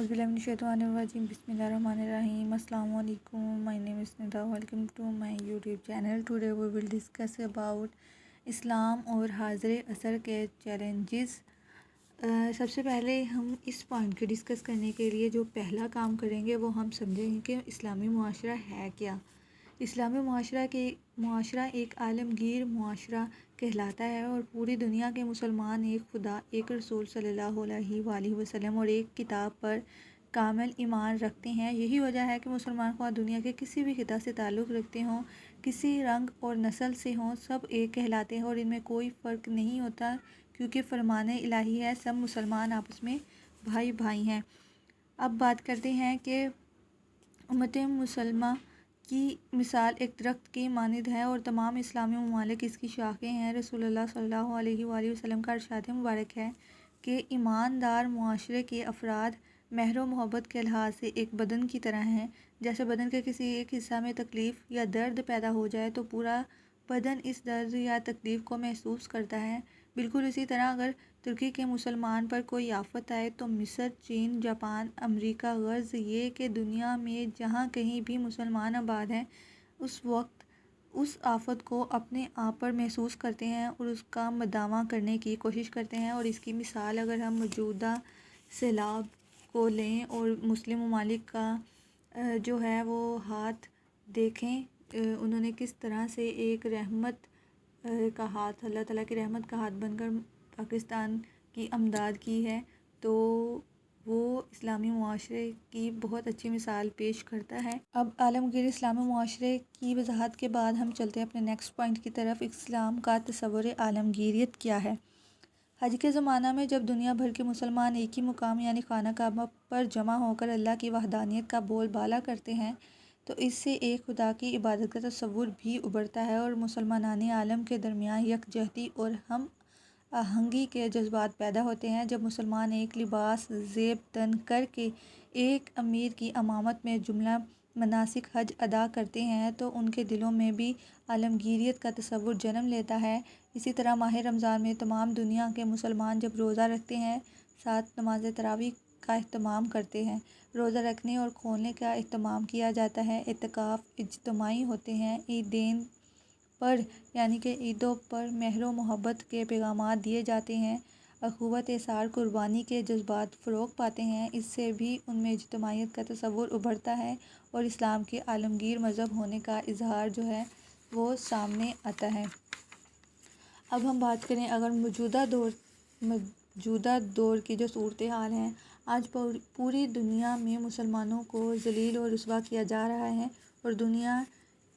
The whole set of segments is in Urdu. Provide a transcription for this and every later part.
Auzubillahiminash-shaytanir-rajim. Bismillahir-rahmanir-rahim. Assalamu alaikum. My name is Nida. Welcome to my YouTube channel. Today we will discuss about اسلام اور حاضر عصر کے چیلنجز. سب سے پہلے ہم اس پوائنٹ کو ڈسکس کرنے کے لیے جو پہلا کام کریں گے وہ ہم سمجھیں گے کہ اسلامی معاشرہ ہے کیا. اسلامی معاشرہ ایک عالمگیر معاشرہ کہلاتا ہے اور پوری دنیا کے مسلمان ایک خدا، ایک رسول صلی اللہ علیہ وآلہ وسلم اور ایک کتاب پر کامل ایمان رکھتے ہیں. یہی وجہ ہے کہ مسلمان خواہ دنیا کے کسی بھی خطہ سے تعلق رکھتے ہوں، کسی رنگ اور نسل سے ہوں، سب ایک کہلاتے ہیں اور ان میں کوئی فرق نہیں ہوتا، کیونکہ فرمان الہی ہے سب مسلمان آپس میں بھائی بھائی ہیں. اب بات کرتے ہیں کہ امت مسلمہ کی مثال ایک درخت کی مانند ہے اور تمام اسلامی ممالک اس کی شاخیں ہیں. رسول اللہ صلی اللہ علیہ وآلہ وسلم کا ارشاد مبارک ہے کہ ایماندار معاشرے کے افراد مہر و محبت کے لحاظ سے ایک بدن کی طرح ہیں. جیسے بدن کے کسی ایک حصہ میں تکلیف یا درد پیدا ہو جائے تو پورا بدن اس درد یا تکلیف کو محسوس کرتا ہے. بالکل اسی طرح اگر ترکی کے مسلمان پر کوئی آفت آئے تو مصر، چین، جاپان، امریکہ، غرض یہ کہ دنیا میں جہاں کہیں بھی مسلمان آباد ہیں اس وقت اس آفت کو اپنے آپ پر محسوس کرتے ہیں اور اس کا مداوع کرنے کی کوشش کرتے ہیں. اور اس کی مثال اگر ہم موجودہ سیلاب کو لیں اور مسلم ممالک کا جو ہے وہ ہاتھ دیکھیں، انہوں نے کس طرح سے ایک رحمت کا ہاتھ، اللہ تعالیٰ کی رحمت کا ہاتھ بن کر پاکستان کی امداد کی ہے، تو وہ اسلامی معاشرے کی بہت اچھی مثال پیش کرتا ہے. اب عالمگیر اسلامی معاشرے کی وضاحت کے بعد ہم چلتے ہیں اپنے نیکسٹ پوائنٹ کی طرف. اسلام کا تصور عالمگیریت کیا ہے؟ حج کے زمانہ میں جب دنیا بھر کے مسلمان ایک ہی مقام یعنی خانہ کعبہ پر جمع ہو کر اللہ کی وحدانیت کا بول بالا کرتے ہیں تو اس سے ایک خدا کی عبادت کا تصور بھی ابھرتا ہے اور مسلمانان عالم کے درمیان یکجہتی اور ہم آہنگی کے جذبات پیدا ہوتے ہیں. جب مسلمان ایک لباس زیب تن کر کے ایک امیر کی امامت میں جملہ مناسک حج ادا کرتے ہیں تو ان کے دلوں میں بھی عالمگیریت کا تصور جنم لیتا ہے. اسی طرح ماہ رمضان میں تمام دنیا کے مسلمان جب روزہ رکھتے ہیں، ساتھ نماز تراویح کا اہتمام کرتے ہیں، روزہ رکھنے اور کھولنے کا اہتمام کیا جاتا ہے، اعتکاف اجتماعی ہوتے ہیں، عیدین پر یعنی کہ عیدوں پر مہر و محبت کے پیغامات دیے جاتے ہیں، اخوت، ایثار، قربانی کے جذبات فروغ پاتے ہیں. اس سے بھی ان میں اجتماعیت کا تصور ابھرتا ہے اور اسلام کے عالمگیر مذہب ہونے کا اظہار جو ہے وہ سامنے آتا ہے. اب ہم بات کریں اگر موجودہ دور کی جو صورتحال ہے، آج پوری دنیا میں مسلمانوں کو ذلیل اور رسوا کیا جا رہا ہے اور دنیا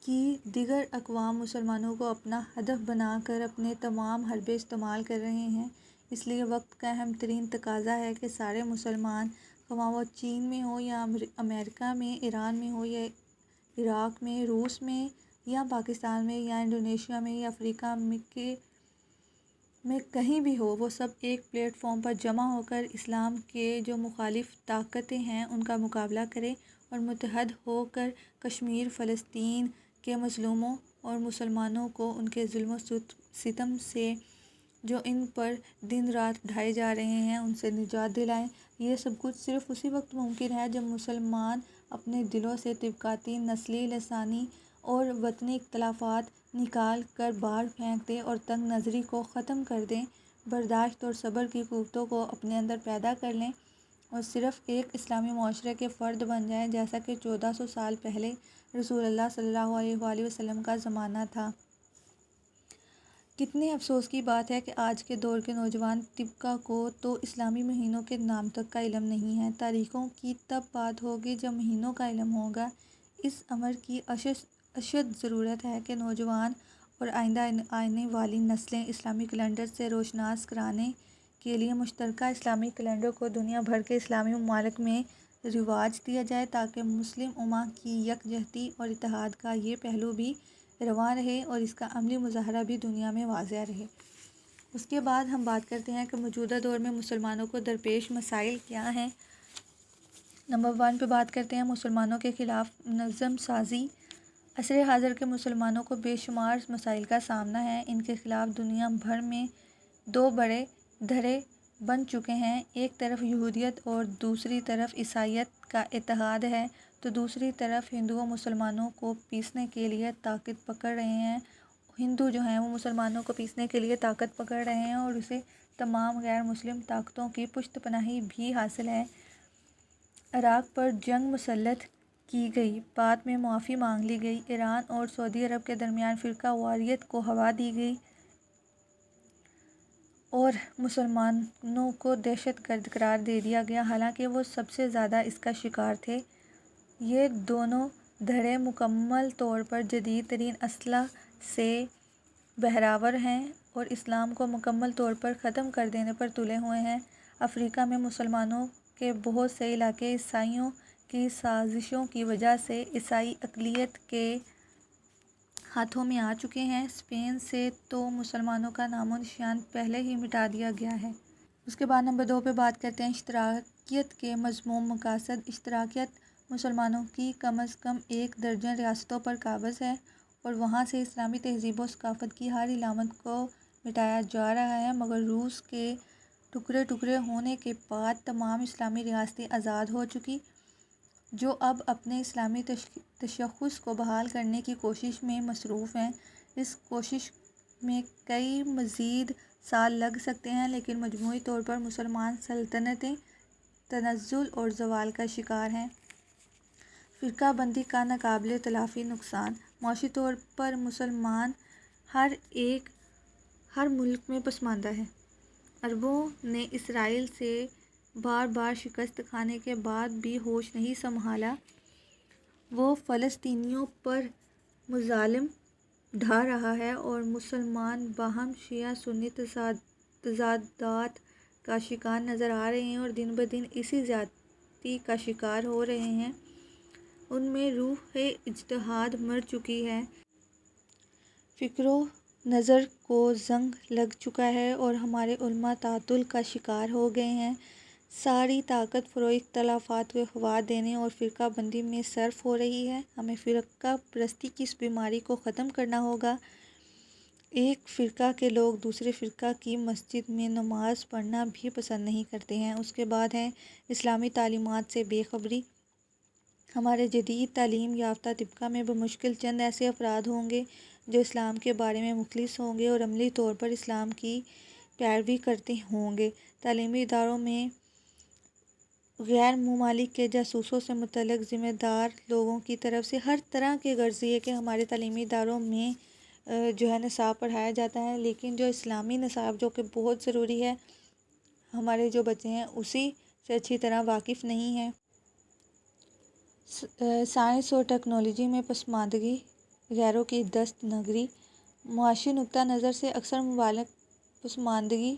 کی دیگر اقوام مسلمانوں کو اپنا ہدف بنا کر اپنے تمام حربے استعمال کر رہے ہیں. اس لیے وقت کا اہم ترین تقاضا ہے کہ سارے مسلمان، خواہ وہ چین میں ہو یا امریکہ میں، ایران میں ہو یا عراق میں، روس میں یا پاکستان میں یا انڈونیشیا میں یا افریقہ میں کہیں بھی ہو، وہ سب ایک پلیٹ فارم پر جمع ہو کر اسلام کے جو مخالف طاقتیں ہیں ان کا مقابلہ کریں اور متحد ہو کر کشمیر، فلسطین کے مظلوموں اور مسلمانوں کو ان کے ظلم و ستم سے جو ان پر دن رات ڈھائے جا رہے ہیں ان سے نجات دلائیں. یہ سب کچھ صرف اسی وقت ممکن ہے جب مسلمان اپنے دلوں سے طبقاتی، نسلی، لسانی اور وطنی اختلافات نکال کر باہر پھینک دیں اور تنگ نظری کو ختم کر دیں، برداشت اور صبر کی قوتوں کو اپنے اندر پیدا کر لیں اور صرف ایک اسلامی معاشرے کے فرد بن جائیں جیسا کہ 1400 سال پہلے رسول اللہ صلی اللہ علیہ وآلہ وسلم کا زمانہ تھا. کتنے افسوس کی بات ہے کہ آج کے دور کے نوجوان طبقہ کو تو اسلامی مہینوں کے نام تک کا علم نہیں ہے. تاریخوں کی تب بات ہوگی جب مہینوں کا علم ہوگا. اس امر کی اشد ضرورت ہے کہ نوجوان اور آئندہ آنے والی نسلیں اسلامی کیلنڈر سے روشناس کرانے کے لیے مشترکہ اسلامی کیلنڈر کو دنیا بھر کے اسلامی ممالک میں رواج دیا جائے تاکہ مسلم امہ کی یکجہتی اور اتحاد کا یہ پہلو بھی رواں رہے اور اس کا عملی مظاہرہ بھی دنیا میں واضح رہے. اس کے بعد ہم بات کرتے ہیں کہ موجودہ دور میں مسلمانوں کو درپیش مسائل کیا ہیں. نمبر 1 پہ بات کرتے ہیں مسلمانوں کے خلاف نظم سازی. عصر حاضر کے مسلمانوں کو بے شمار مسائل کا سامنا ہے. ان کے خلاف دنیا بھر میں 2 بڑے دھڑے بن چکے ہیں۔ ایک طرف یہودیت اور دوسری طرف عیسائیت کا اتحاد ہے، تو دوسری طرف ہندو مسلمانوں کو پیسنے کے لیے طاقت پکڑ رہے ہیں۔ ہندو جو ہیں وہ مسلمانوں کو پیسنے کے لیے طاقت پکڑ رہے ہیں اور اسے تمام غیر مسلم طاقتوں کی پشت پناہی بھی حاصل ہے۔ عراق پر جنگ مسلط کی گئی، بعد میں معافی مانگ لی گئی۔ ایران اور سعودی عرب کے درمیان فرقہ واریت کو ہوا دی گئی اور مسلمانوں کو دہشت گرد قرار دے دیا گیا، حالانکہ وہ سب سے زیادہ اس کا شکار تھے۔ یہ دونوں دھڑے مکمل طور پر جدید ترین اسلحہ سے بہرور ہیں اور اسلام کو مکمل طور پر ختم کر دینے پر تلے ہوئے ہیں۔ افریقہ میں مسلمانوں کے بہت سے علاقے عیسائیوں کی سازشوں کی وجہ سے عیسائی اقلیت کے ہاتھوں میں آ چکے ہیں۔ اسپین سے تو مسلمانوں کا نام و نشان پہلے ہی مٹا دیا گیا ہے۔ اس کے بعد نمبر 2 پہ بات کرتے ہیں اشتراکیت کے مذموم مقاصد۔ اشتراکیت مسلمانوں کی کم از کم 1 درجن ریاستوں پر قابض ہے اور وہاں سے اسلامی تہذیب و ثقافت کی ہر علامت کو مٹایا جا رہا ہے، مگر روس کے ٹکڑے ٹکڑے ہونے کے بعد تمام اسلامی ریاستیں آزاد ہو چکی، جو اب اپنے اسلامی تشخص کو بحال کرنے کی کوشش میں مصروف ہیں۔ اس کوشش میں کئی مزید سال لگ سکتے ہیں، لیکن مجموعی طور پر مسلمان سلطنتیں تنزل اور زوال کا شکار ہیں۔ فرقہ بندی کا ناقابل تلافی نقصان۔ معاشی طور پر مسلمان ہر ملک میں پسماندہ ہیں۔ عربوں نے اسرائیل سے بار بار شکست کھانے کے بعد بھی ہوش نہیں سنبھالا۔ وہ فلسطینیوں پر مظالم ڈھا رہا ہے اور مسلمان باہم شیعہ سنی تضادات کا شکار نظر آ رہے ہیں اور دن بدن اسی زیادتی کا شکار ہو رہے ہیں۔ ان میں روح اجتہاد مر چکی ہے، فکر و نظر کو زنگ لگ چکا ہے اور ہمارے علماء تعطل کا شکار ہو گئے ہیں۔ ساری طاقت فروغ اختلافات کو ہوا دینے اور فرقہ بندی میں صرف ہو رہی ہے۔ ہمیں فرقہ پرستی کی اس بیماری کو ختم کرنا ہوگا۔ ایک فرقہ کے لوگ دوسرے فرقہ کی مسجد میں نماز پڑھنا بھی پسند نہیں کرتے ہیں۔ اس کے بعد ہے اسلامی تعلیمات سے بے خبری۔ ہمارے جدید تعلیم یافتہ طبقہ میں بمشکل چند ایسے افراد ہوں گے جو اسلام کے بارے میں مخلص ہوں گے اور عملی طور پر اسلام کی پیروی کرتے ہوں گے۔ تعلیمی اداروں میں غیر ممالک کے جاسوسوں سے متعلق ذمہ دار لوگوں کی طرف سے ہر طرح کے غرض یہ کہ ہمارے تعلیمی اداروں میں نصاب پڑھایا جاتا ہے، لیکن جو اسلامی نصاب جو کہ بہت ضروری ہے، ہمارے جو بچے ہیں اسی سے اچھی طرح واقف نہیں ہیں۔ سائنس اور ٹیکنالوجی میں پسماندگی، غیروں کی دست نگری۔ معاشی نقطہ نظر سے اکثر ممالک پسماندگی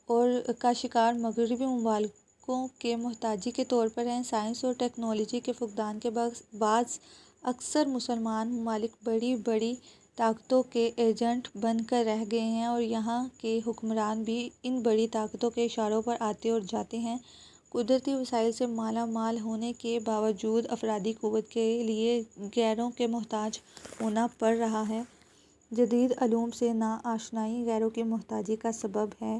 اور کا شکار مغربی ممالکوں کے محتاجی کے طور پر ہیں۔ سائنس اور ٹیکنالوجی کے فقدان کے باعث اکثر مسلمان ممالک بڑی بڑی طاقتوں کے ایجنٹ بن کر رہ گئے ہیں اور یہاں کے حکمران بھی ان بڑی طاقتوں کے اشاروں پر آتے اور جاتے ہیں۔ قدرتی وسائل سے مالا مال ہونے کے باوجود افرادی قوت کے لیے غیروں کے محتاج ہونا پڑ رہا ہے۔ جدید علوم سے ناآشنائی غیروں کی محتاجی کا سبب ہے۔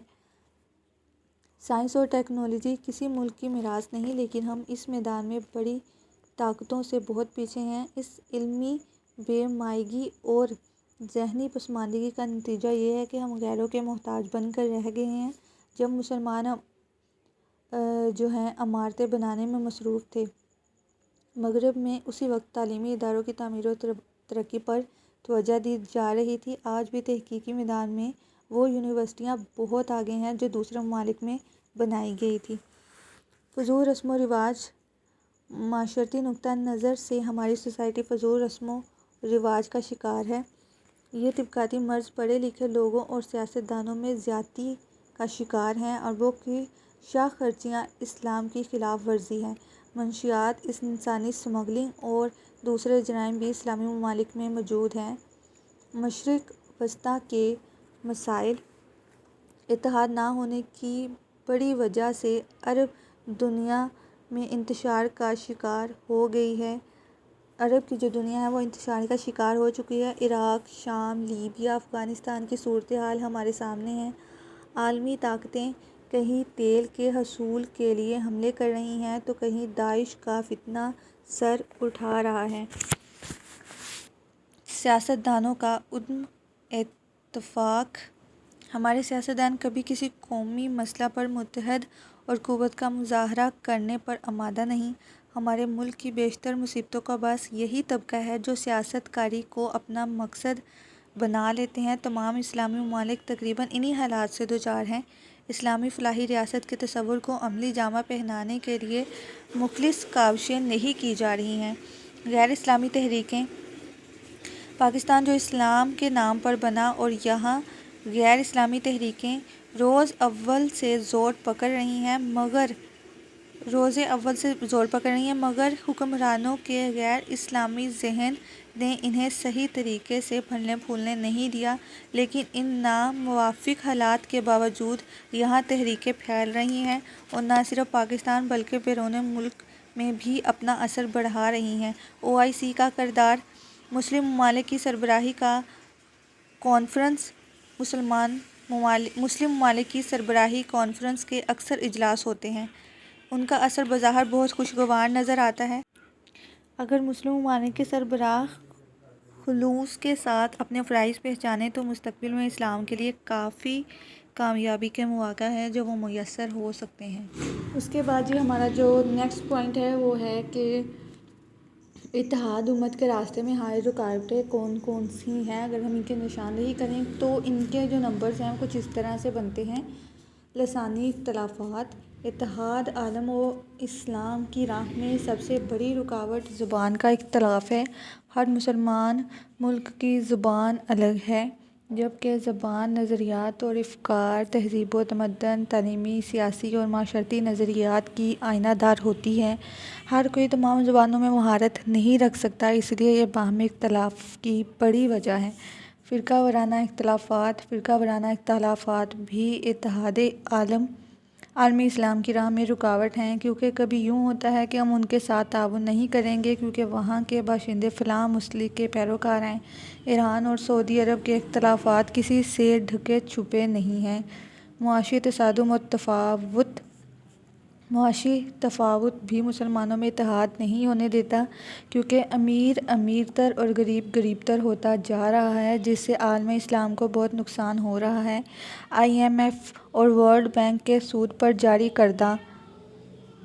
سائنس اور ٹیکنالوجی کسی ملک کی میراث نہیں، لیکن ہم اس میدان میں بڑی طاقتوں سے بہت پیچھے ہیں۔ اس علمی بے مائگی اور ذہنی پسماندگی کا نتیجہ یہ ہے کہ ہم غیروں کے محتاج بن کر رہ گئے ہیں۔ جب مسلمان عمارتیں بنانے میں مصروف تھے مغرب میں، اسی وقت تعلیمی اداروں کی تعمیر و ترقی پر توجہ دی جا رہی تھی۔ آج بھی تحقیقی میدان میں وہ یونیورسٹیاں بہت آگے ہیں جو دوسرے ممالک میں بنائی گئی تھی۔ فضول رسم و رواج۔ معاشرتی نقطہ نظر سے ہماری سوسائٹی فضول رسم و رواج کا شکار ہے۔ یہ طبقاتی مرض پڑھے لکھے لوگوں اور سیاست دانوں میں زیادتی کا شکار ہے۔ عربوں کی شاہ خرچیاں اسلام کی خلاف ورزی ہیں۔ منشیات، انسانی اسمگلنگ اور دوسرے جرائم بھی اسلامی ممالک میں موجود ہیں۔ مشرق وسطیٰ کے مسائل اتحاد نہ ہونے کی بڑی وجہ سے عرب دنیا میں انتشار کا شکار ہو گئی ہے۔ عرب کی جو دنیا ہے وہ انتشار کا شکار ہو چکی ہے۔ عراق، شام، لیبیا، افغانستان کی صورتحال ہمارے سامنے ہے۔ عالمی طاقتیں کہیں تیل کے حصول کے لیے حملے کر رہی ہیں تو کہیں داعش کا فتنہ سر اٹھا رہا ہے۔ سیاستدانوں کا عدم اتفاق۔ ہمارے سیاستدان کبھی کسی قومی مسئلہ پر متحد اور قوت کا مظاہرہ کرنے پر آمادہ نہیں۔ ہمارے ملک کی بیشتر مصیبتوں کا باعث یہی طبقہ ہے جو سیاست کاری کو اپنا مقصد بنا لیتے ہیں۔ تمام اسلامی ممالک تقریباً انہی حالات سے دوچار ہیں۔ اسلامی فلاحی ریاست کے تصور کو عملی جامہ پہنانے کے لیے مخلص کاوشیں نہیں کی جا رہی ہیں۔ غیر اسلامی تحریکیں۔ پاکستان جو اسلام کے نام پر بنا اور یہاں غیر اسلامی تحریکیں روز اول سے زور پکڑ رہی ہیں مگر حکمرانوں کے غیر اسلامی ذہن نے انہیں صحیح طریقے سے پھلنے پھولنے نہیں دیا، لیکن ان ناموافق حالات کے باوجود یہاں تحریکیں پھیل رہی ہیں اور نہ صرف پاکستان بلکہ بیرون ملک میں بھی اپنا اثر بڑھا رہی ہیں۔ OIC کا کردار۔ مسلم ممالک کی سربراہی کا کانفرنس۔ مسلم ممالک کی سربراہی کانفرنس کے اکثر اجلاس ہوتے ہیں۔ ان کا اثر بظاہر بہت خوشگوار نظر آتا ہے۔ اگر مسلم ممالک کے سربراہ خلوص کے ساتھ اپنے فرائض پہچانیں تو مستقبل میں اسلام کے لیے کافی کامیابی کے مواقع ہیں جو وہ میسر ہو سکتے ہیں۔ اس کے بعد ہمارا جو نیکسٹ پوائنٹ ہے وہ ہے کہ اتحاد امت کے راستے میں حائل رکاوٹیں کون کون سی ہیں۔ اگر ہم ان کی نشاندہی کریں تو ان کے جو نمبرز ہیں کچھ اس طرح سے بنتے ہیں۔ لسانی اختلافات۔ اتحاد عالم و اسلام کی راہ میں سب سے بڑی رکاوٹ زبان کا اختلاف ہے۔ ہر مسلمان ملک کی زبان الگ ہے، جبکہ زبان نظریات اور افکار، تہذیب و تمدن، تعلیمی، سیاسی اور معاشرتی نظریات کی آئینہ دار ہوتی ہے۔ ہر کوئی تمام زبانوں میں مہارت نہیں رکھ سکتا، اس لیے یہ باہمی اختلاف کی بڑی وجہ ہے۔ فرقہ وارانہ اختلافات بھی اتحاد عالمی اسلام کی راہ میں رکاوٹ ہیں، کیونکہ کبھی یوں ہوتا ہے کہ ہم ان کے ساتھ تعاون نہیں کریں گے کیونکہ وہاں کے باشندے فلاں مسلک کے پیروکار ہیں۔ ایران اور سعودی عرب کے اختلافات کسی سے ڈھکے چھپے نہیں ہیں۔ معاشی تصادم اور تفاوت۔ معاشی تفاوت بھی مسلمانوں میں اتحاد نہیں ہونے دیتا، کیونکہ امیر امیر تر اور غریب غریب تر ہوتا جا رہا ہے، جس سے عالم اسلام کو بہت نقصان ہو رہا ہے۔ IMF اور ورلڈ بینک کے سود پر جاری کردہ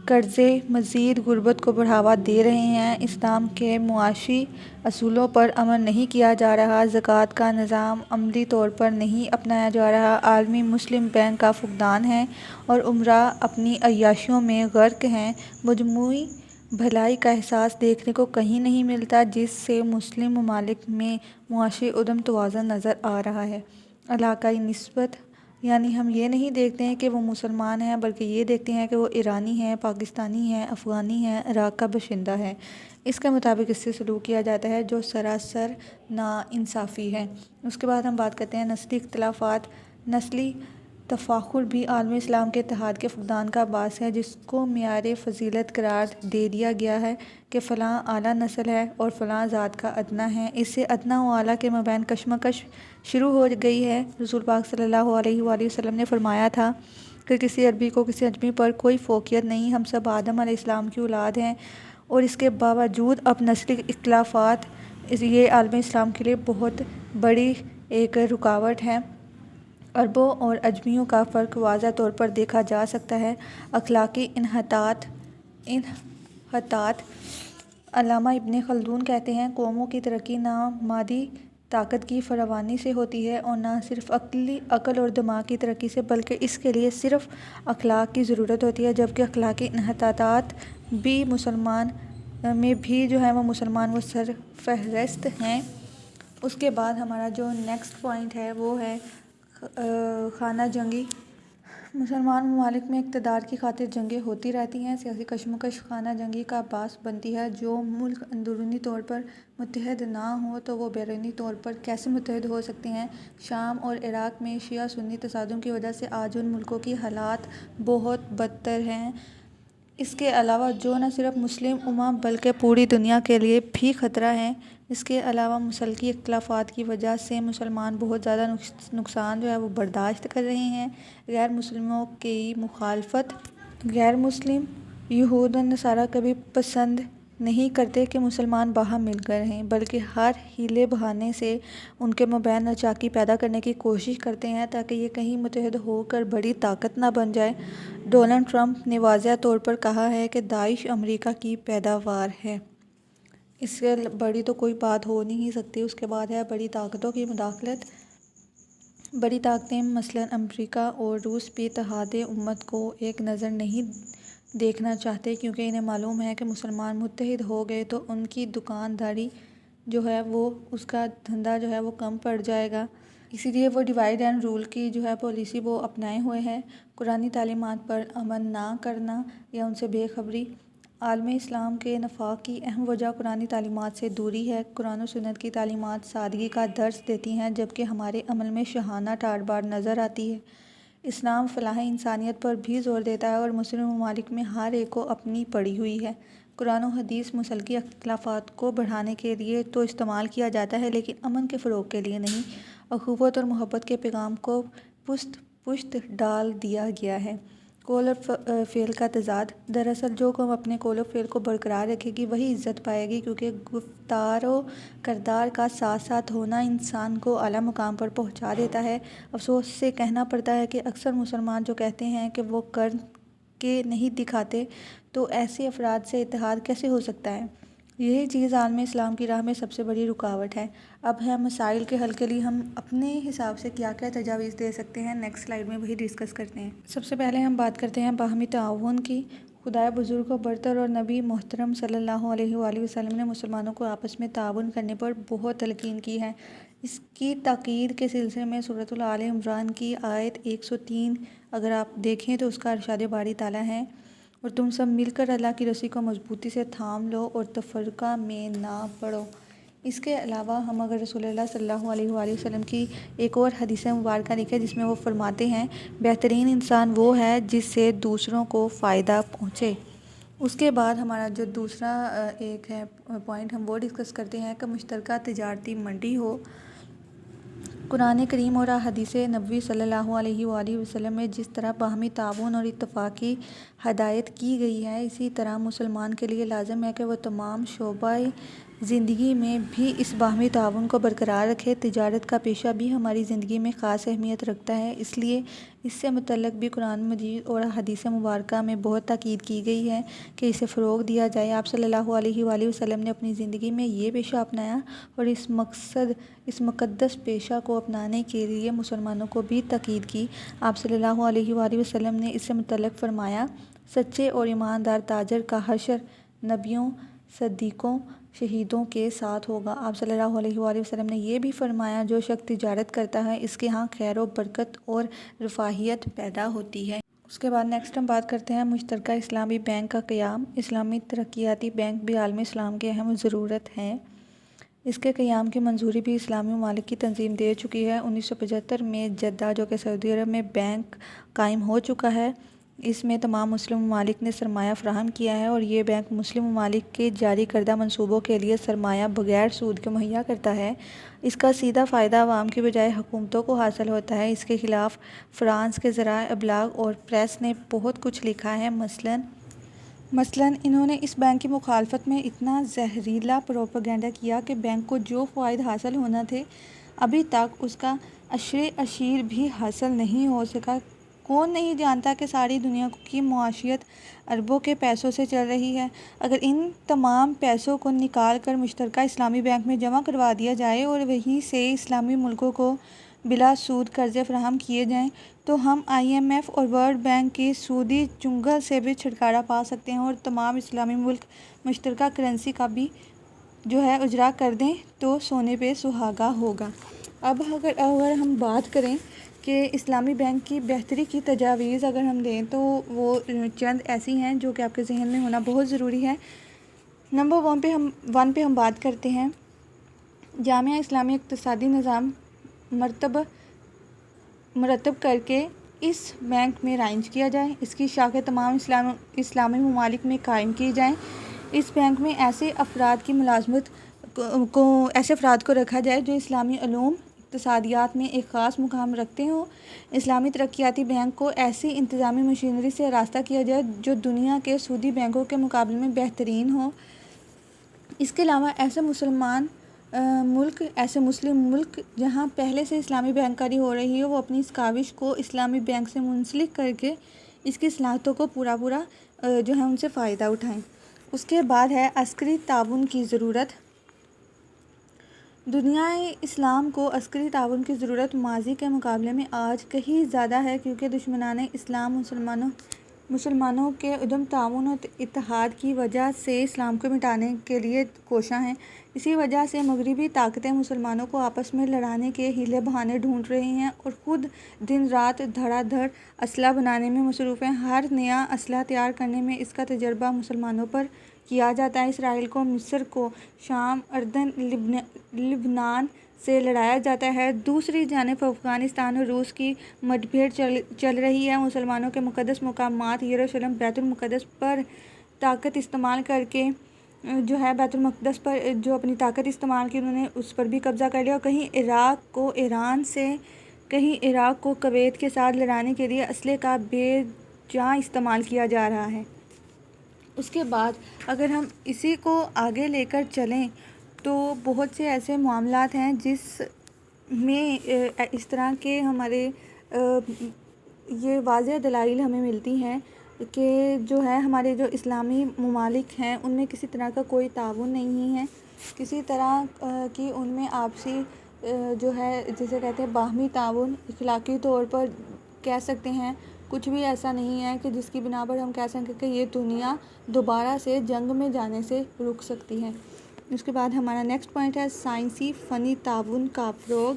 قرضے مزید غربت کو بڑھاوا دے رہے ہیں۔ اسلام کے معاشی اصولوں پر عمل نہیں کیا جا رہا، زکوٰۃ کا نظام عملی طور پر نہیں اپنایا جا رہا، عالمی مسلم بینک کا فقدان ہے اور امراء اپنی عیاشیوں میں غرق ہیں۔ مجموعی بھلائی کا احساس دیکھنے کو کہیں نہیں ملتا، جس سے مسلم ممالک میں معاشی عدم توازن نظر آ رہا ہے۔ علاقائی نسبت، یعنی ہم یہ نہیں دیکھتے ہیں کہ وہ مسلمان ہیں بلکہ یہ دیکھتے ہیں کہ وہ ایرانی ہے، پاکستانی ہے، افغانی ہے، عراق کا باشندہ ہے۔ اس کے مطابق اس سے سلوک کیا جاتا ہے جو سراسر ناانصافی ہے۔ اس کے بعد ہم بات کرتے ہیں نسلی اختلافات۔ نسلی تفاخر بھی عالم اسلام کے اتحاد کے فقدان کا باعث ہے، جس کو معیار فضیلت قرار دے دیا گیا ہے کہ فلاں اعلیٰ نسل ہے اور فلاں ذات کا ادنیٰ ہے۔ اس سے ادنیٰ و اعلیٰ کے مابین کشمکش شروع ہو گئی ہے۔ رسول پاک صلی اللہ علیہ وآلہ وسلم نے فرمایا تھا کہ کسی عربی کو کسی عجمی پر کوئی فوقیت نہیں، ہم سب آدم علیہ السلام کی اولاد ہیں، اور اس کے باوجود اب نسلی اختلافات یہ عالم اسلام کے لیے بہت بڑی ایک رکاوٹ ہے۔ عربوں اور عجمیوں کا فرق واضح طور پر دیکھا جا سکتا ہے۔ اخلاقی انحطاط۔ علامہ ابن خلدون کہتے ہیں قوموں کی ترقی نہ مادی طاقت کی فراوانی سے ہوتی ہے اور نہ صرف عقل اور دماغ کی ترقی سے، بلکہ اس کے لیے صرف اخلاق کی ضرورت ہوتی ہے، جبکہ اخلاقی انحطاط بھی مسلمان میں بھی جو ہے وہ مسلمان وہ سرفہرست ہیں۔ اس کے بعد ہمارا جو نیکسٹ پوائنٹ ہے وہ ہے خانہ جنگی۔ مسلمان ممالک میں اقتدار کی خاطر جنگیں ہوتی رہتی ہیں۔ سیاسی کشمکش خانہ جنگی کا باعث بنتی ہے۔ جو ملک اندرونی طور پر متحد نہ ہوں تو وہ بیرونی طور پر کیسے متحد ہو سکتے ہیں؟ شام اور عراق میں شیعہ سنی تصادم کی وجہ سے آج ان ملکوں کی حالات بہت بدتر ہیں۔ اس کے علاوہ جو نہ صرف مسلم امم بلکہ پوری دنیا کے لیے بھی خطرہ ہیں۔ اس کے علاوہ مسلکی اختلافات کی وجہ سے مسلمان بہت زیادہ نقصان جو ہے وہ برداشت کر رہے ہیں۔ غیر مسلموں کی مخالفت غیر مسلم یہود و نصارہ کبھی پسند نہیں کرتے کہ مسلمان باہم مل کر رہیں، بلکہ ہر ہیلے بہانے سے ان کے مابین ناچاکی پیدا کرنے کی کوشش کرتے ہیں تاکہ یہ کہیں متحد ہو کر بڑی طاقت نہ بن جائے۔ ڈونلڈ ٹرمپ نے واضح طور پر کہا ہے کہ داعش امریکہ کی پیداوار ہے۔ اس سے بڑی تو کوئی بات ہو نہیں سکتی۔ اس کے بعد ہے بڑی طاقتوں کی مداخلت۔ بڑی طاقتیں مثلاً امریکہ اور روس بھی اتحاد امت کو ایک نظر نہیں دیکھنا چاہتے، کیونکہ انہیں معلوم ہے کہ مسلمان متحد ہو گئے تو ان کی دکانداری جو ہے وہ اس کا دھندا جو ہے وہ کم پڑ جائے گا۔ اسی لیے وہ ڈیوائیڈ اینڈ رول کی جو ہے پالیسی وہ اپنائے ہوئے ہیں۔ قرآنی تعلیمات پر عمل نہ کرنا یا ان سے بے خبری۔ عالم اسلام کے نفاق کی اہم وجہ قرآنی تعلیمات سے دوری ہے۔ قرآن و سنت کی تعلیمات سادگی کا درس دیتی ہیں، جبکہ ہمارے عمل میں شاہانہ ٹاٹ باٹ نظر آتی ہے۔ اسلام فلاح انسانیت پر بھی زور دیتا ہے اور مسلم ممالک میں ہر ایک کو اپنی پڑی ہوئی ہے۔ قرآن و حدیث مسلکی اختلافات کو بڑھانے کے لیے تو استعمال کیا جاتا ہے، لیکن امن کے فروغ کے لیے نہیں۔ اخوت اور محبت کے پیغام کو پشت پشت ڈال دیا گیا ہے۔ قول اور فعل کا تضاد۔ دراصل جو قوم اپنے قول و فعل کو برقرار رکھے گی وہی عزت پائے گی، کیونکہ گفتار و کردار کا ساتھ ساتھ ہونا انسان کو اعلیٰ مقام پر پہنچا دیتا ہے۔ افسوس سے کہنا پڑتا ہے کہ اکثر مسلمان جو کہتے ہیں کہ وہ کر کے نہیں دکھاتے، تو ایسے افراد سے اتحاد کیسے ہو سکتا ہے؟ یہی چیز عالم اسلام کی راہ میں سب سے بڑی رکاوٹ ہے۔ اب ہے مسائل کے حل کے لیے ہم اپنے حساب سے کیا کیا تجاویز دے سکتے ہیں۔ نیکسٹ سلائیڈ میں وہی ڈسکس کرتے ہیں۔ سب سے پہلے ہم بات کرتے ہیں باہمی تعاون کی۔ خدائے بزرگ و برتر اور نبی محترم صلی اللہ علیہ وآلہ وسلم نے مسلمانوں کو آپس میں تعاون کرنے پر بہت تلقین کی ہے۔ اس کی تاکید کے سلسلے میں سورۃ آل عمران کی آیت 103 اگر آپ دیکھیں تو اس کا ارشاد باری تعالیٰ ہے، اور تم سب مل کر اللہ کی رسی کو مضبوطی سے تھام لو اور تفرقہ میں نہ پڑو۔ اس کے علاوہ ہم اگر رسول اللہ صلی اللہ علیہ وآلہ وسلم کی ایک اور حدیث مبارکہ دیکھیں جس میں وہ فرماتے ہیں، بہترین انسان وہ ہے جس سے دوسروں کو فائدہ پہنچے۔ اس کے بعد ہمارا جو دوسرا ایک ہے پوائنٹ ہم وہ ڈسکس کرتے ہیں کہ مشترکہ تجارتی منڈی ہو۔ قرآن کریم اور احادیث نبوی صلی اللہ علیہ وآلہ وسلم میں جس طرح باہمی تعاون اور اتفاق کی ہدایت کی گئی ہے، اسی طرح مسلمان کے لیے لازم ہے کہ وہ تمام شعبۂ زندگی میں بھی اس باہمی تعاون کو برقرار رکھے۔ تجارت کا پیشہ بھی ہماری زندگی میں خاص اہمیت رکھتا ہے، اس لیے اس سے متعلق بھی قرآن مجید اور حدیث مبارکہ میں بہت تاکید کی گئی ہے کہ اسے فروغ دیا جائے۔ آپ صلی اللہ علیہ وآلہ وسلم نے اپنی زندگی میں یہ پیشہ اپنایا اور اس مقدس پیشہ کو اپنانے کے لیے مسلمانوں کو بھی تاکید کی۔ آپ صلی اللہ علیہ وآلہ وسلم نے اس سے متعلق فرمایا، سچے اور ایماندار تاجر کا حشر نبیوں، صدیقوں، شہیدوں کے ساتھ ہوگا۔ آپ صلی اللہ علیہ وآلہ وسلم نے یہ بھی فرمایا، جو شخص تجارت کرتا ہے اس کے ہاں خیر و برکت اور رفاہیت پیدا ہوتی ہے۔ اس کے بعد نیکسٹ ہم بات کرتے ہیں مشترکہ اسلامی بینک کا قیام۔ اسلامی ترقیاتی بینک بھی عالم اسلام کی اہم ضرورت ہے۔ اس کے قیام کی منظوری بھی اسلامی ممالک کی تنظیم دے چکی ہے۔ 1975 میں جدہ جو کہ سعودی عرب میں بینک قائم ہو چکا ہے۔ اس میں تمام مسلم ممالک نے سرمایہ فراہم کیا ہے اور یہ بینک مسلم ممالک کے جاری کردہ منصوبوں کے لیے سرمایہ بغیر سود کے مہیا کرتا ہے۔ اس کا سیدھا فائدہ عوام کی بجائے حکومتوں کو حاصل ہوتا ہے۔ اس کے خلاف فرانس کے ذرائع ابلاغ اور پریس نے بہت کچھ لکھا ہے۔ مثلاً انہوں نے اس بینک کی مخالفت میں اتنا زہریلا پروپیگنڈا کیا کہ بینک کو جو فوائد حاصل ہونا تھے ابھی تک اس کا عشرِ عشیر بھی حاصل نہیں ہو سکا۔ کون نہیں جانتا کہ ساری دنیا کی معیشت اربوں کے پیسوں سے چل رہی ہے۔ اگر ان تمام پیسوں کو نکال کر مشترکہ اسلامی بینک میں جمع کروا دیا جائے اور وہیں سے اسلامی ملکوں کو بلا سود قرضے فراہم کیے جائیں تو ہم IMF اور ورلڈ بینک کی سودی چنگل سے بھی چھٹکارا پا سکتے ہیں اور تمام اسلامی ملک مشترکہ کرنسی کا بھی جو ہے اجرا کر دیں تو سونے پہ سہاگا ہوگا۔ اب اگر ہم بات کریں کہ اسلامی بینک کی بہتری کی تجاویز اگر ہم دیں تو وہ چند ایسی ہیں جو کہ آپ کے ذہن میں ہونا بہت ضروری ہے۔ نمبر 1 پہ ہم بات کرتے ہیں جامع اسلامی اقتصادی نظام مرتب کر کے اس بینک میں رائج کیا جائے، اس کی شاخیں تمام اسلامی ممالک میں قائم کی جائیں، اس بینک میں ایسے افراد کی ملازمت ایسے افراد کو رکھا جائے جو اسلامی علوم اقتصادیات میں ایک خاص مقام رکھتے ہوں۔ اسلامی ترقیاتی بینک کو ایسی انتظامی مشینری سے آراستہ کیا جائے جو دنیا کے سودی بینکوں کے مقابلے میں بہترین ہو۔ اس کے علاوہ ایسے مسلم ملک جہاں پہلے سے اسلامی بینک کاری ہو رہی ہو، وہ اپنی اس کاوش کو اسلامی بینک سے منسلک کر کے اس کی صلاحیتوں کو پورا جو ہے ان سے فائدہ اٹھائیں۔ اس کے بعد ہے عسکری تعاون کی ضرورت۔ دنیا اسلام کو عسکری تعاون کی ضرورت ماضی کے مقابلے میں آج کہیں زیادہ ہے، کیونکہ دشمنان اسلام مسلمانوں کے عدم تعاون اور اتحاد کی وجہ سے اسلام کو مٹانے کے لیے کوشاں ہیں۔ اسی وجہ سے مغربی طاقتیں مسلمانوں کو آپس میں لڑانے کے ہیلے بہانے ڈھونڈ رہی ہیں اور خود دن رات دھڑا دھڑ اسلحہ بنانے میں مصروف ہیں۔ ہر نیا اسلحہ تیار کرنے میں اس کا تجربہ مسلمانوں پر کیا جاتا ہے۔ اسرائیل کو مصر کو شام، اردن، لبنان سے لڑایا جاتا ہے۔ دوسری جانب افغانستان اور روس کی مدبھیڑ چل رہی ہے۔ مسلمانوں کے مقدس مقامات یروشلم، بیت المقدس پر طاقت استعمال کر کے بیت المقدس پر جو اپنی طاقت استعمال کی، انہوں نے اس پر بھی قبضہ کر لیا، اور کہیں عراق کو ایران سے، کہیں عراق کو کویت کے ساتھ لڑانے کے لیے اسلحے کا بے جاں استعمال کیا جا رہا ہے۔ اس کے بعد اگر ہم اسی کو آگے لے کر چلیں تو بہت سے ایسے معاملات ہیں جس میں اس طرح کے ہمارے یہ واضح دلائل ہمیں ملتی ہیں کہ جو ہے ہمارے جو اسلامی ممالک ہیں ان میں کسی طرح کا کوئی تعاون نہیں ہے، کسی طرح کی ان میں آپسی جو ہے جسے کہتے ہیں باہمی تعاون، اخلاقی طور پر کہہ سکتے ہیں کچھ بھی ایسا نہیں ہے کہ جس کی بنا پر ہم کہہ سکیں کہ یہ دنیا دوبارہ سے جنگ میں جانے سے رک سکتی ہے۔ اس کے بعد ہمارا نیکسٹ پوائنٹ ہے سائنسی فنی تعاون کا فروغ۔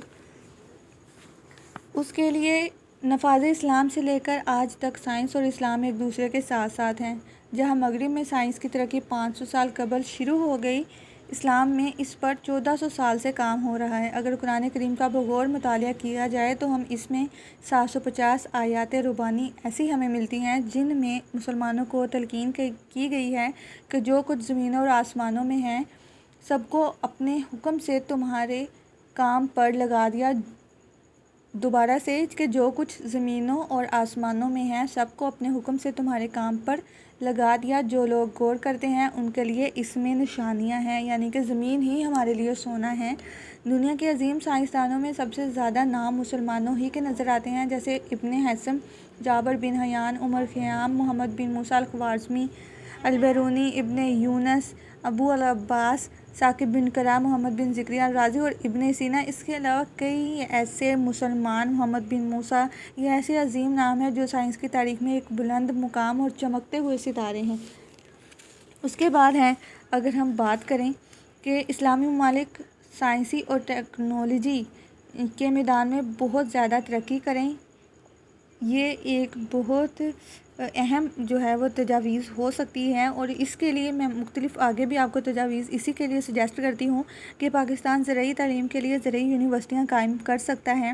اس کے لیے نفاذ اسلام سے لے کر آج تک سائنس اور اسلام ایک دوسرے کے ساتھ ساتھ ہیں۔ جہاں مغرب میں سائنس کی ترقی 500 سال قبل شروع ہو گئی، اسلام میں اس پر 1400 سال سے کام ہو رہا ہے۔ اگر قرآن کریم کا بغور مطالعہ کیا جائے تو ہم اس میں 750 آیات ربانی ایسی ہمیں ملتی ہیں جن میں مسلمانوں کو تلقین کی گئی ہے کہ جو کچھ زمینوں اور آسمانوں میں ہے سب کو اپنے حکم سے تمہارے کام پر لگا دیا۔ دوبارہ سے کہ جو کچھ زمینوں اور آسمانوں میں ہے سب کو اپنے حکم سے تمہارے کام پر لگا دیا۔ جو لوگ غور کرتے ہیں ان کے لیے اس میں نشانیاں ہیں، یعنی کہ زمین ہی ہمارے لیے سونا ہے۔ دنیا کے عظیم سائنسدانوں میں سب سے زیادہ نام مسلمانوں ہی کے نظر آتے ہیں، جیسے ابن حزم، جابر بن حیان، عمر خیام، محمد بن موسیٰ الخوارزمی، البیرونی، ابن یونس، ابو العباس، ثاقب بن قرہ، محمد بن زکریا الرازی اور ابن سینا۔ اس کے علاوہ کئی ایسے مسلمان، محمد بن موسیٰ، یہ ایسے عظیم نام ہیں جو سائنس کی تاریخ میں ایک بلند مقام اور چمکتے ہوئے ستارے ہیں۔ اس کے بعد ہے اگر ہم بات کریں کہ اسلامی ممالک سائنسی اور ٹیکنالوجی کے میدان میں بہت زیادہ ترقی کریں، یہ ایک بہت اہم جو ہے وہ تجاویز ہو سکتی ہے، اور اس کے لیے میں مختلف آگے بھی آپ کو تجاویز اسی کے لیے سجیسٹ کرتی ہوں کہ پاکستان زرعی تعلیم کے لیے زرعی یونیورسٹیاں قائم کر سکتا ہے۔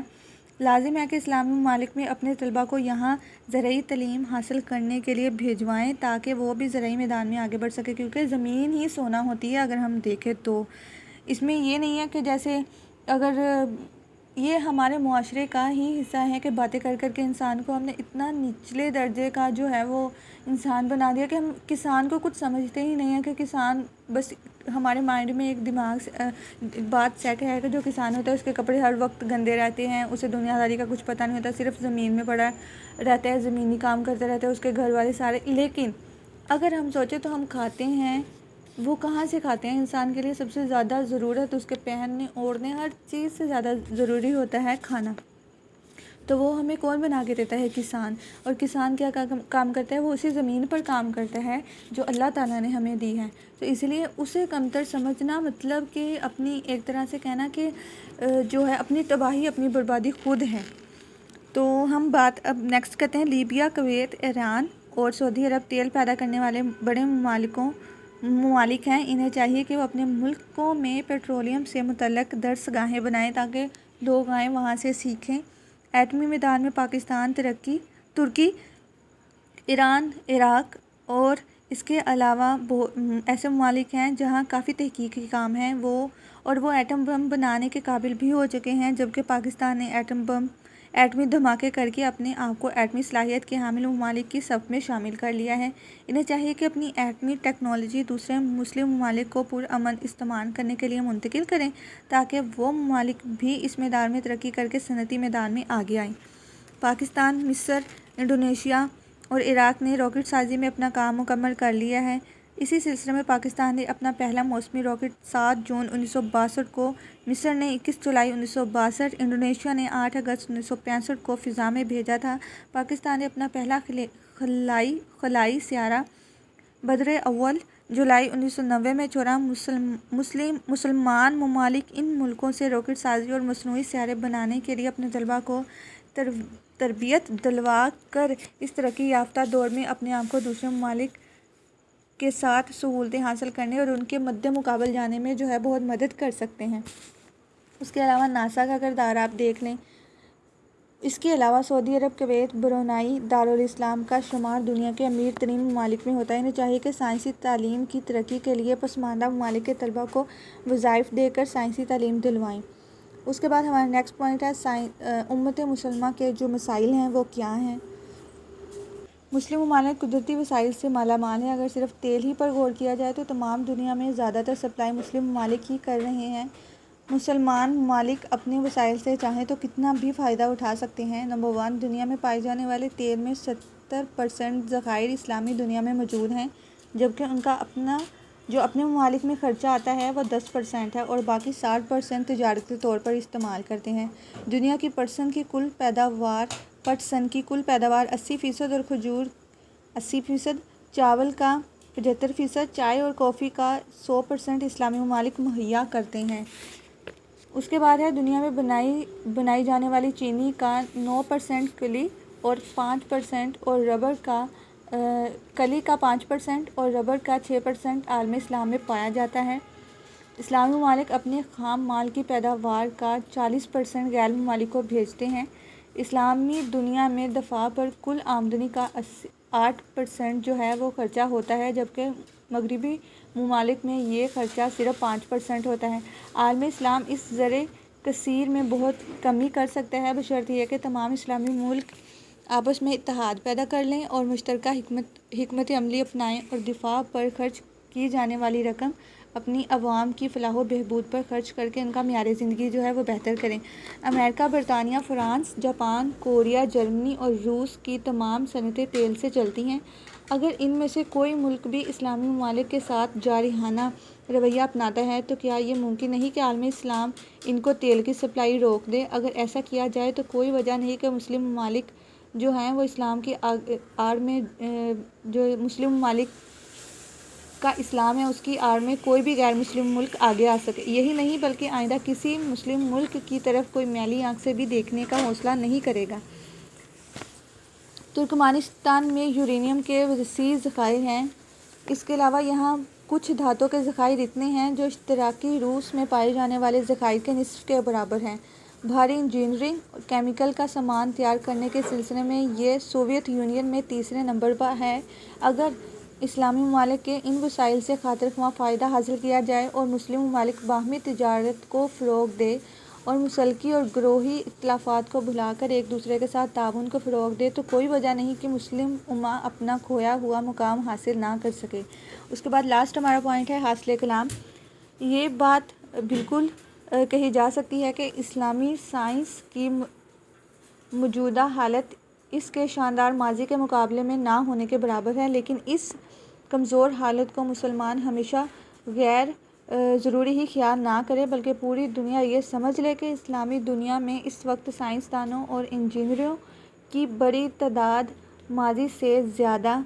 لازم ہے کہ اسلامی ممالک میں اپنے طلباء کو یہاں زرعی تعلیم حاصل کرنے کے لیے بھیجوائیں تاکہ وہ بھی زرعی میدان میں آگے بڑھ سکے، کیونکہ زمین ہی سونا ہوتی ہے اگر ہم دیکھیں تو۔ اس میں یہ نہیں ہے کہ جیسے اگر یہ ہمارے معاشرے کا ہی حصہ ہے کہ باتیں کر کر کے انسان کو ہم نے اتنا نچلے درجے کا جو ہے وہ انسان بنا دیا کہ ہم کسان کو کچھ سمجھتے ہی نہیں ہیں، کہ کسان بس ہمارے مائنڈ میں ایک دماغ سے بات سیٹ ہے کہ جو کسان ہوتا ہے اس کے کپڑے ہر وقت گندے رہتے ہیں، اسے دنیا داری کا کچھ پتہ نہیں ہوتا، صرف زمین میں پڑا رہتا ہے، زمینی کام کرتا رہتا ہے، اس کے گھر والے سارے۔ لیکن اگر ہم سوچیں تو ہم کھاتے ہیں، وہ کہاں سے کھاتے ہیں؟ انسان کے لیے سب سے زیادہ ضرورت اس کے پہننے اوڑھنے ہر چیز سے زیادہ ضروری ہوتا ہے کھانا، تو وہ ہمیں کون بنا کے دیتا ہے؟ کسان۔ اور کسان کیا کام کرتا ہے؟ وہ اسی زمین پر کام کرتا ہے جو اللہ تعالیٰ نے ہمیں دی ہے، تو اس لیے اسے کمتر سمجھنا مطلب کہ اپنی ایک طرح سے کہنا کہ جو ہے اپنی تباہی، اپنی بربادی خود ہے۔ تو ہم بات اب نیکسٹ کرتے ہیں لیبیا، کویت، ایران اور سعودی عرب تیل پیدا کرنے والے بڑے ممالک ہیں۔ انہیں چاہیے کہ وہ اپنے ملکوں میں پیٹرولیم سے متعلق درس گاہیں بنائیں تاکہ لوگ آئیں وہاں سے سیکھیں۔ ایٹمی میدان میں پاکستان، ترکی، ایران، عراق اور اس کے علاوہ ایسے ممالک ہیں جہاں کافی تحقیقی کام ہیں وہ ایٹم بم بنانے کے قابل بھی ہو چکے ہیں، جبکہ پاکستان نے ایٹمی دھماکے کر کے اپنے آپ کو ایٹمی صلاحیت کے حامل ممالک کی صف میں شامل کر لیا ہے۔ انہیں چاہیے کہ اپنی ایٹمی ٹیکنالوجی دوسرے مسلم ممالک کو پرامن استعمال کرنے کے لیے منتقل کریں تاکہ وہ ممالک بھی اس میدان میں ترقی کر کے صنعتی میدان میں آگے آئیں۔ پاکستان، مصر، انڈونیشیا اور عراق نے راکٹ سازی میں اپنا کام مکمل کر لیا ہے۔ اسی سلسلے میں پاکستان نے اپنا پہلا موسمی راکٹ 7 جون 1962 کو، مصر نے 21 جولائی 1962، انڈونیشیا نے 8 اگست 1965 کو فضا میں بھیجا تھا۔ پاکستان نے اپنا پہلا خلائی سیارہ بدر اول جولائی 1990 میں چھوڑا۔ مسلمان ممالک ان ملکوں سے راکٹ سازی اور مصنوعی سیارے بنانے کے لیے اپنے طلباء کو تربیت دلوا کر اس ترقی یافتہ دور میں اپنے آپ کو دوسرے ممالک کے ساتھ سہولتیں حاصل کرنے اور ان کے مد مقابل جانے میں بہت مدد کر سکتے ہیں۔ اس کے علاوہ ناسا کا کردار آپ دیکھ لیں۔ اس کے علاوہ سعودی عرب، کویت، برونائی، دارالاسلام کا شمار دنیا کے امیر ترین ممالک میں ہوتا ہے۔ انہیں چاہیے کہ سائنسی تعلیم کی ترقی کے لیے پسماندہ ممالک کے طلباء کو وظائف دے کر سائنسی تعلیم دلوائیں۔ اس کے بعد ہمارا نیکسٹ پوائنٹ ہے امت مسلمہ کے جو مسائل ہیں وہ کیا ہیں۔ مسلم ممالک قدرتی وسائل سے مالا مال ہیں۔ اگر صرف تیل ہی پر غور کیا جائے تو تمام دنیا میں زیادہ تر سپلائی مسلم ممالک ہی کر رہے ہیں۔ مسلمان ممالک اپنے وسائل سے چاہیں تو کتنا بھی فائدہ اٹھا سکتے ہیں۔ نمبر 1، دنیا میں پائے جانے والے تیل میں 70% ذخائر اسلامی دنیا میں موجود ہیں، جبکہ ان کا اپنے ممالک میں خرچہ آتا ہے وہ 10% ہے اور باقی 60% تجارتی طور پر استعمال کرتے ہیں۔ دنیا کی پٹ سن کی کل پیداوار 80% اور کھجور 80%، چاول کا 75%، چائے اور کافی کا 100% اسلامی ممالک مہیا کرتے ہیں۔ اس کے بعد ہے دنیا میں بنائی جانے والی چینی کا 9% کلی اور 5% اور ربڑ کا 5% اور ربڑ کا 6% عالم اسلام میں پایا جاتا ہے۔ اسلامی ممالک اپنے خام مال کی پیداوار کا 40% غیر ممالک کو بھیجتے ہیں۔ اسلامی دنیا میں دفاع پر کل آمدنی کا 8% وہ خرچہ ہوتا ہے، جبکہ مغربی ممالک میں یہ خرچہ صرف 5% ہوتا ہے۔ عالم اسلام اس زر کثیر میں بہت کمی کر سکتا ہے بشرط یہ کہ تمام اسلامی ملک آپس میں اتحاد پیدا کر لیں اور مشترکہ حکمت عملی اپنائیں اور دفاع پر خرچ کی جانے والی رقم اپنی عوام کی فلاح و بہبود پر خرچ کر کے ان کا معیار زندگی وہ بہتر کریں۔ امریکہ، برطانیہ، فرانس، جاپان، کوریا، جرمنی اور روس کی تمام صنعتیں تیل سے چلتی ہیں۔ اگر ان میں سے کوئی ملک بھی اسلامی ممالک کے ساتھ جارحانہ رویہ اپناتا ہے تو کیا یہ ممکن نہیں کہ عالم اسلام ان کو تیل کی سپلائی روک دے؟ اگر ایسا کیا جائے تو کوئی وجہ نہیں کہ مسلم ممالک وہ اسلام کی آڑ میں مسلم ممالک کا اسلام ہے اس کی آڑ میں کوئی بھی غیر مسلم ملک آگے آ سکے۔ یہی نہیں بلکہ آئندہ کسی مسلم ملک کی طرف کوئی میلی آنکھ سے بھی دیکھنے کا حوصلہ نہیں کرے گا۔ ترکمانستان میں یورینیم کے وسیع ذخائر ہیں۔ اس کے علاوہ یہاں کچھ دھاتوں کے ذخائر اتنے ہیں جو اشتراکی روس میں پائے جانے والے ذخائر کے نصف کے برابر ہیں۔ بھاری انجینئرنگ اور کیمیکل کا سامان تیار کرنے کے سلسلے میں یہ سوویت یونین میں تیسرے نمبر پر ہے۔ اگر اسلامی ممالک کے ان وسائل سے خاطر خواہ فائدہ حاصل کیا جائے اور مسلم ممالک باہمی تجارت کو فروغ دے اور مسلکی اور گروہی اختلافات کو بھلا کر ایک دوسرے کے ساتھ تعاون کو فروغ دے تو کوئی وجہ نہیں کہ مسلم امہ اپنا کھویا ہوا مقام حاصل نہ کر سکے۔ اس کے بعد لاسٹ ہمارا پوائنٹ ہے حاصل کلام۔ یہ بات بالکل کہی جا سکتی ہے کہ اسلامی سائنس کی موجودہ حالت اس کے شاندار ماضی کے مقابلے میں نہ ہونے کے برابر ہے، لیکن اس کمزور حالت کو مسلمان ہمیشہ غیر ضروری ہی خیال نہ کرے بلکہ پوری دنیا یہ سمجھ لے کہ اسلامی دنیا میں اس وقت سائنسدانوں اور انجینئروں کی بڑی تعداد ماضی سے زیادہ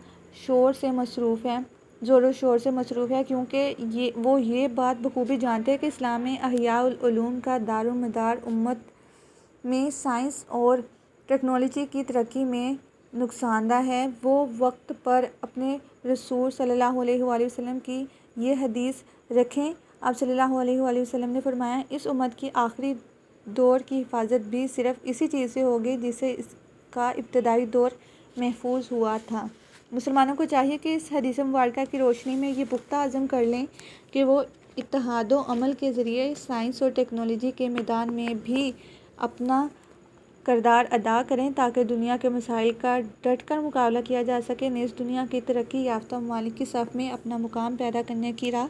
زور و شور سے مصروف ہے، کیونکہ وہ یہ بات بخوبی جانتے ہیں کہ اسلام میں احیاء العلوم کا دار و مدار امت میں سائنس اور ٹیکنالوجی کی ترقی میں نقصان دہ ہے۔ وہ وقت پر اپنے رسول صلی اللہ علیہ وآلہ وسلم کی یہ حدیث رکھیں۔ آپ صلی اللہ علیہ وآلہ وسلم نے فرمایا، اس امت کی آخری دور کی حفاظت بھی صرف اسی چیز سے ہوگی جس سے اس کا ابتدائی دور محفوظ ہوا تھا۔ مسلمانوں کو چاہیے کہ اس حدیث مبارکہ کی روشنی میں یہ پختہ عزم کر لیں کہ وہ اتحاد و عمل کے ذریعے سائنس اور ٹیکنالوجی کے میدان میں بھی اپنا کردار ادا کریں تاکہ دنیا کے مسائل کا ڈٹ کر مقابلہ کیا جا سکے، نیز دنیا کی ترقی یافتہ ممالک کی صف میں اپنا مقام پیدا کرنے کی راہ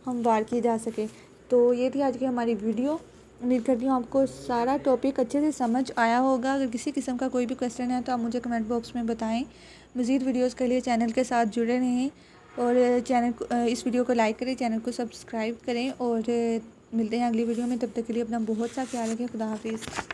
ہموار کی جا سکے۔ تو یہ تھی آج کی ہماری ویڈیو۔ امید کرتی ہوں آپ کو سارا ٹاپک اچھے سے سمجھ آیا ہوگا۔ اگر کسی قسم کا کوئی بھی کویسچن ہے تو آپ مجھے کمنٹ باکس میں بتائیں۔ مزید ویڈیوز کے لیے چینل کے ساتھ جڑے رہیں اور اس ویڈیو کو لائک کریں، چینل کو سبسکرائب کریں اور ملتے ہیں اگلی ویڈیو میں۔ تب تک کے لیے اپنا بہت سا خیال رکھیں۔ خدا حافظ۔